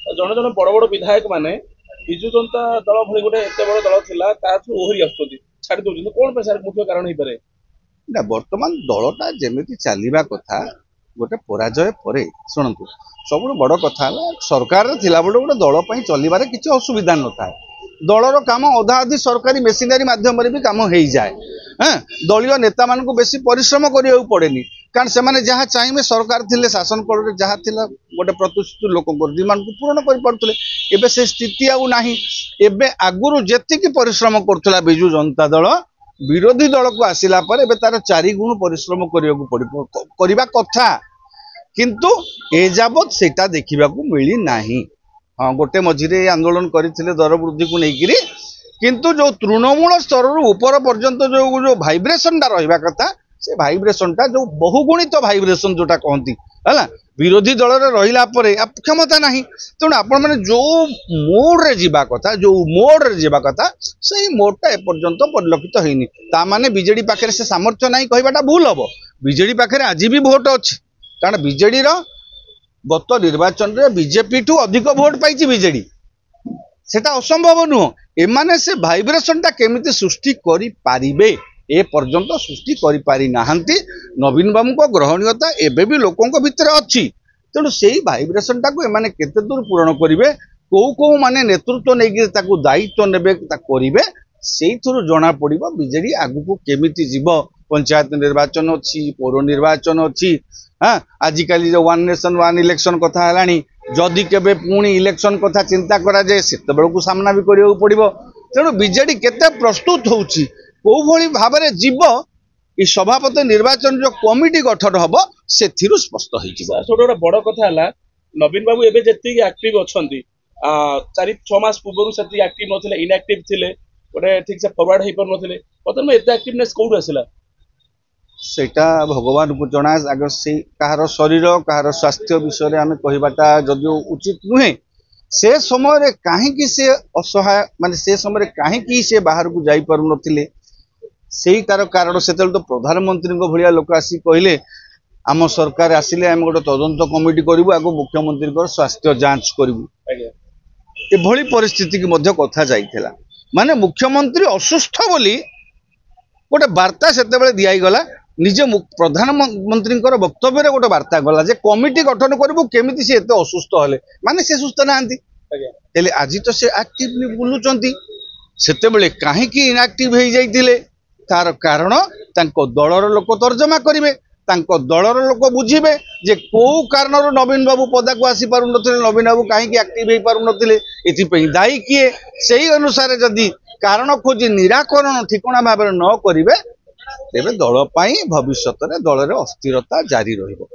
जड़े जड़े बड़ बड़ विधायक माने विजु जनता दल भली गोटे एत बड़ दल थिला ताथु ओहरी आसुछंती छाड़ी दउछंती कोन पे सर मुख्य कारण ही पारे ना वर्तमान दलटा जमी चलवा कथा गोटे पराजय पर शुणु सब बड़ कथा सरकार थिला बेले गोटे दल चलवे किसी असुविधा न था दलर काम अधा अधी सरकारी मेसिनारी मध्यम भी कम हो जाए। हाँ दलीय नेता मान बेसी परिश्रम करने पड़ेनि कारण से माने जहाँ चाहिए सरकार थिले शासन कल जहाँ थिला गोटे प्रतिश्रुति लोक डिमांड को पूरण कर पारुले एबे से स्थिति आउ नाही। एबे आगुरु जेतिकी परिश्रम करथला बिजु जनता दल विरोधी दल को आसिला पर एबे तार 4 गुण परिश्रम करबा कथा किंतु ए जाबत सेटा देखा मिली नाही। हाँ गोटे मझिरे आंदोलन करथिले दर वृद्धि को लेकिन किंतु जो तृणमूल स्तर ऊपर पर्यंत जो भाइब्रेशन टा रहिबा कथा से भाइब्रेशन टा जो बहुगुणित भाइब्रेशन जोटा कहती है विरोधी दल रहा क्षमता ना तेणु आपण मैंने जो मोड रे जीवा कथा जो मोड रे जीवा कथा से मोडटा एपर्यंत परिलक्षित होनी ताने बीजेडी पाखे से सामर्थ्य ना कहवाटा भूल हम बीजेडी पाखे आज भी भोट अच्छी कारण बीजेडी गत निर्वाचन में बीजेपी ठू अधिक भोट पाई बीजेडी सेटा असंभव नुह एमाने से भाइब्रेशन टा केमिति सृष्टि करि पारिबे ए पर्यंत सृष्टि करि पारि नाहंती। नवीन बाबू को ग्रहणीयता एबे भी लोकों भितर अच्छी तेणु से भाइब्रेशन टाक एमाने केते दूर पूरण करिवे को माने नेतृत्व नहीं ताकू दायित्व नेबे करिवे से जना पड़िबो बीजेडी आगु को केमिति जीव पंचायत निर्वाचन अच्छी पौर निर्वाचन अच्छी। हाँ आजिकल जो वन नेशन वन इलेक्शन कथा है जदि केबे पुणी इलेक्शन कथा चिंता करा जाए सेते बेलू सामना भी करिया पड़िबो तेणु बीजेडी केते प्रस्तुत होउची को भली भाव में जीव ई सभापति निर्वाचन जो कमिटी गठन हम से स्पष्ट हो बड़ कथा नवीन बाबू एबे जेतिक एक्टिव अछंती 4-6 मास पूर्व से एक्टिव नथिले इनएक्टिव थिले गोटे ठीक से फॉरवर्ड हो पार नथिले बर्तमान एते एक्टिवनेस कोड आसिला सेटा भगवान को जना आगे से कहार शरीर कहार स्वास्थ्य विषय में आम कहबाटा जदियो उचित नुहे से समय कहीं से असहाय माने से समय कहीं से बाहर को जाई पारु नथिले से तार कारण से तो प्रधानमंत्री भाया लोक आसी कहले आम सरकार आसिले आम गोटे तदंत कमिटी करूँ आगो मुख्यमंत्री स्वास्थ्य जांच करूँ एभली परिस्थिति की मध्य कथा जाइथिला माने मुख्यमंत्री असुस्थ बोली गोटे वार्ता से दिगला निजे प्रधानमंत्री वक्तव्य गोटे वार्ता गला जे कमिटी गठन करूँ केमिति से एते असुस्थ हेले माने से सुस्थ नांती हेले आज तो से एक्टिव बुलुचंती सेतेबेले काहेकि इनएक्टिव हो जाइतिले तार कारण तांको दलर लोक तर्जमा करिवे तांको दलर लोक बुझिबे जे को कारण नवीन बाबू पदा को आसी पारु नथिले नवीन बाबू काहेकि एक्टिव हो पारु नथिले एथिपई दायी किए सेही अनुसार जदि कारण खोजी निराकरण ठिकणा भाव न करिवे तेबे दल भविष्य में दल अस्थिरता जारी रहिबो।